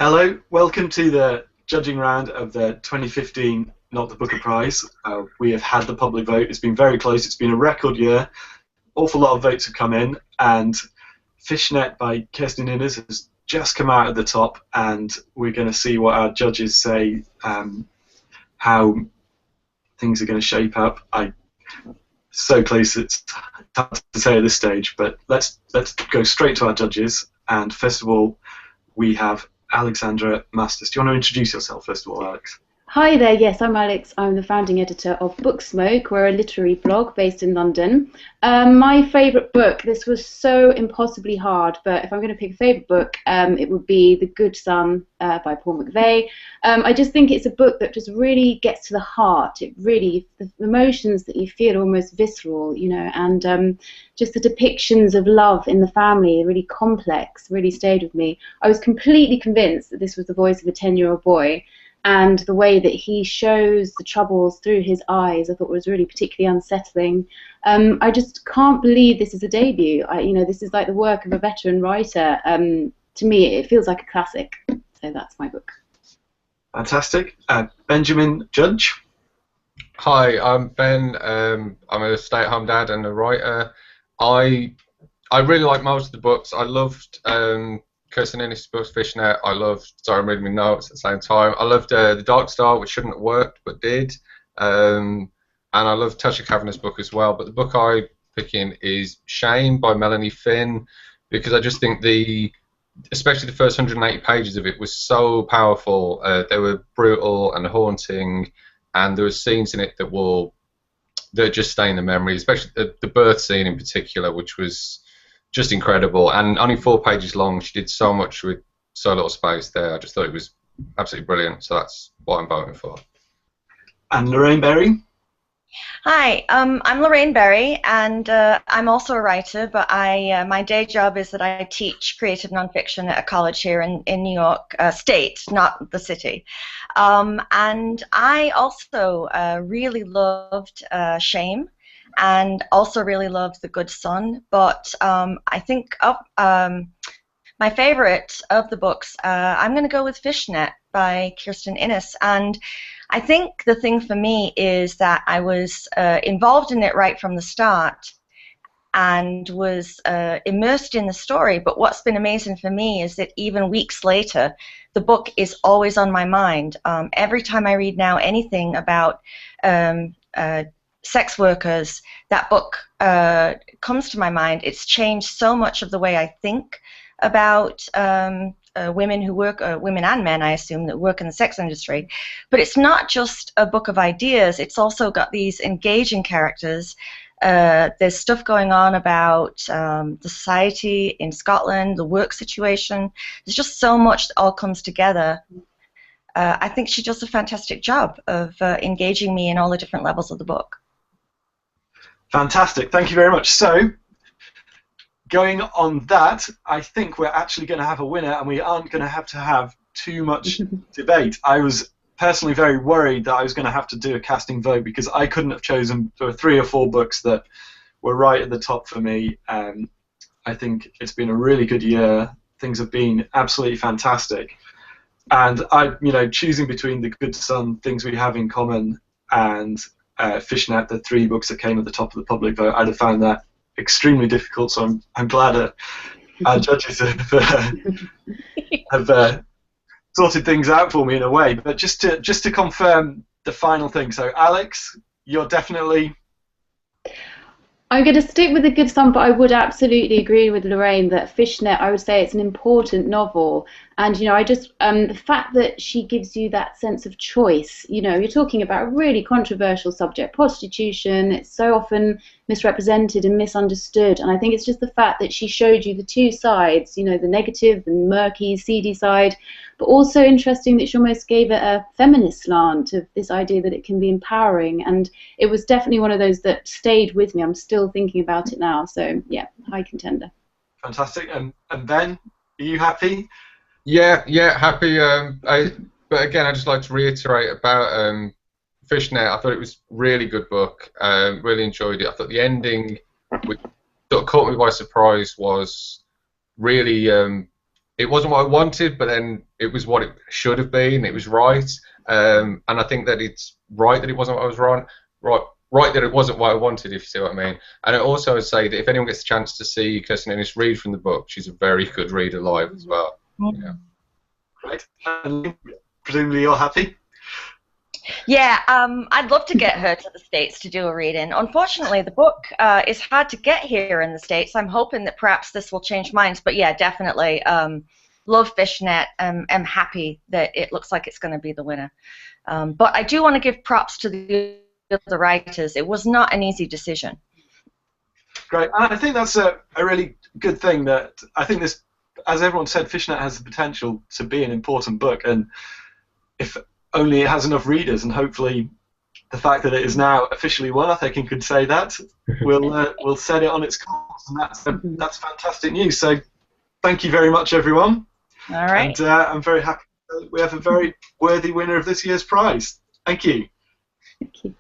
Hello, welcome to the judging round of the 2015 Not the Booker Prize. We have had the public vote. It's been very close. It's been a record year. Awful lot of votes have come in, and Fishnet by Kirsten Innes has just come out at the top, and we're going to see what our judges say, how things are going to shape up. So close it's hard to say at this stage, but let's go straight to our judges. And first of all, we have Alexandra Masters. Do you want to introduce yourself first of all, Alex? Hi there, yes, I'm Alex. I'm the founding editor of Booksmoke. We're a literary blog based in London. My favourite book, this was so impossibly hard, but if I'm going to pick a favourite book, it would be The Good Son by Paul McVeigh. I just think it's a book that just really gets to the heart. It really, the emotions that you feel are almost visceral, you know, and just the depictions of love in the family, really complex, really stayed with me. I was completely convinced that this was the voice of a 10-year-old boy. And the way that he shows the troubles through his eyes, I thought was really particularly unsettling. I just can't believe this is a debut. This is like the work of a veteran writer. To me, it feels like a classic. So that's my book. Fantastic. Benjamin Judge. Hi, I'm Ben. I'm a stay-at-home dad and a writer. I really like most of the books. I loved Kirsten Innes' book, Fishnet. Sorry, I'm reading my notes at the same time. I loved The Dark Star, which shouldn't have worked, but did. And I love Tasha Kavanagh's book as well. But the book I'm picking is Shame by Melanie Finn, because I just think especially the first 180 pages of it was so powerful. They were brutal and haunting, and there were scenes in it that just stay in the memory, especially the birth scene in particular, which was just incredible, and only 4 pages long. She did so much with so little space there. I just thought it was absolutely brilliant, so that's what I'm voting for. And Lorraine Berry. Hi, I'm Lorraine Berry, and I'm also a writer, but my day job is that I teach creative nonfiction at a college here in New York State, not the city. And I also really loved Shame, and also really loved The Good Son, but I think my favorite of the books, I'm going to go with Fishnet by Kirsten Innes. And I think the thing for me is that I was involved in it right from the start and was immersed in the story, but what's been amazing for me is that even weeks later, the book is always on my mind. Every time I read now anything about sex workers, that book comes to my mind. It's changed so much of the way I think about women who work, women and men, I assume, that work in the sex industry. But it's not just a book of ideas. It's also got these engaging characters. There's stuff going on about the society in Scotland, the work situation. There's just so much that all comes together. I think she does a fantastic job of engaging me in all the different levels of the book. Fantastic, thank you very much. So, going on that, I think we're actually going to have a winner, and we aren't going to have too much debate. I was personally very worried that I was going to have to do a casting vote because I couldn't have chosen. There were 3 or 4 books that were right at the top for me. I think it's been a really good year. Things have been absolutely fantastic, and choosing between The Good Son, Things We Have in Common, and Fishnet, the 3 books that came at the top of the public vote, I'd have found that extremely difficult. So I'm glad our judges have sorted things out for me in a way. But just to confirm the final thing. So Alex, you're definitely. I'm going to stick with The Good Son, but I would absolutely agree with Lorraine that Fishnet, I would say it's an important novel. And, I just, the fact that she gives you that sense of choice, you're talking about a really controversial subject, prostitution. It's so often misrepresented and misunderstood. And I think it's just the fact that she showed you the 2 sides, the negative, the murky, seedy side, but also interesting that she almost gave it a feminist slant of this idea that it can be empowering. And it was definitely one of those that stayed with me. I'm still thinking about it now. So, yeah, high contender. Fantastic. And Ben, are you happy? Yeah, happy. But again, I'd just like to reiterate about Fishnet. I thought it was a really good book. Really enjoyed it. I thought the ending, which sort of caught me by surprise, was really it wasn't what I wanted, but then it was what it should have been. It was right, and I think that it's right that it wasn't what I was wrong. Right that it wasn't what I wanted, if you see what I mean. And I also would say that if anyone gets a chance to see Kirsten Ennis read from the book, she's a very good reader live as well. Yeah. Right. And presumably you're happy? Yeah, I'd love to get her to the States to do a reading. Unfortunately, the book is hard to get here in the States. I'm hoping that perhaps this will change minds. But yeah, definitely love Fishnet. I'm happy that it looks like it's going to be the winner. But I do want to give props to the other writers. It was not an easy decision. Great. And I think that's a really good thing, that I think this, as everyone said, Fishnet has the potential to be an important book, and if only it has enough readers, and hopefully the fact that it is now officially won, I think you could say that, will set it on its course, and that's fantastic news. So thank you very much, everyone. All right. And I'm very happy that we have a very worthy winner of this year's prize. Thank you. Thank you.